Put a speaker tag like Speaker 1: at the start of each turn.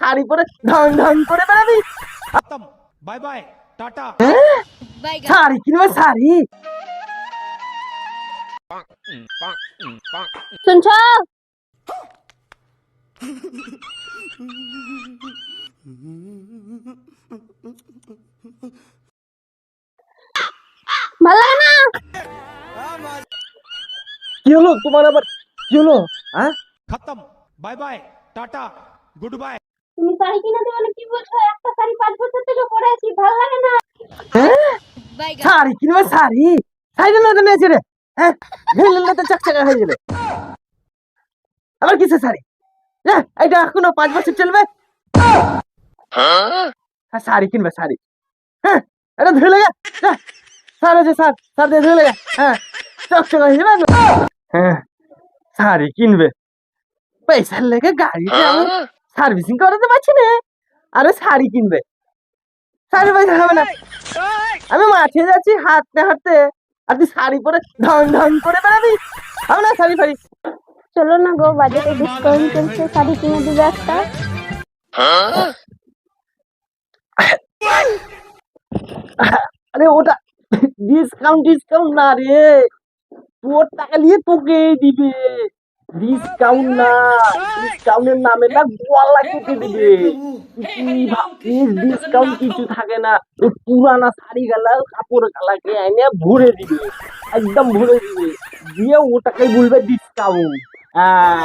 Speaker 1: শাড়ি পরে ঢং ঢং করে বেড়াবি।
Speaker 2: खत्म बाय बाय टाटा
Speaker 1: শাড়ি কিনবে শাড়ি।
Speaker 3: শুনছো? ভালো লাগে না?
Speaker 1: কি হলো তোমার আবার, কি হলো? হ্যাঁ
Speaker 2: खत्म bye bye tata goodbye
Speaker 3: তুমি শাড়ি কিনে দেবে বলে কি বলছো? একটা শাড়ি 5 বছর থেকে পরে আছি, ভালো লাগে না?
Speaker 1: শাড়ি কিনবে শাড়ি, শাড়ি না তো নিয়েছে রে। হ্যাঁ ভেলে তো চকচকা হয়ে যাবে। আবার কিসের শাড়ি? এটা এখনো 5 বছর চলবে। শাড়ি কিনবে শাড়ি, হ্যাঁ এটা ধুয়ে লেগে সার আছে, সার সার দিয়ে ধুয়ে লেগে, হ্যাঁ চকচকা হয়ে যাবে। হ্যাঁ শাড়ি কিনবে, পয়সার লেগে গাড়িতে আমি সার্ভিসিং করাতে পারছি না, আরে শাড়ি কিনবে। শাড়ি পয়সা হবে না, আমি মাঠে যাচ্ছি হাঁটতে হাঁটতে, আর তুই শাড়ি পরে ঢং ঢং করে বেড়াবি। হবে না শাড়ি ফাড়ি।
Speaker 3: চলো না গো, বাজারে ডিসকাউন্ট চলছে, শাড়ি কিনে দিবে একটা।
Speaker 1: আরে ওটা ডিসকাউন্ট ডিসকাউন্ট না রে, তোর টাকা নিয়ে তোকে দিবে। ডিসকাউন্ট না, ডিসকাউন্টের নামে না গলা কেটে দিবে। কি ভাবছিস ডিসকাউন্ট কিছু থাকে না, ওই পুরানা শাড়ি গালা কাপড় গালাকে এনে ভরে দিবে, একদম ভরে দিবে, দিয়ে ওটাকে বলবে ডিসকাউন্ট। হ্যাঁ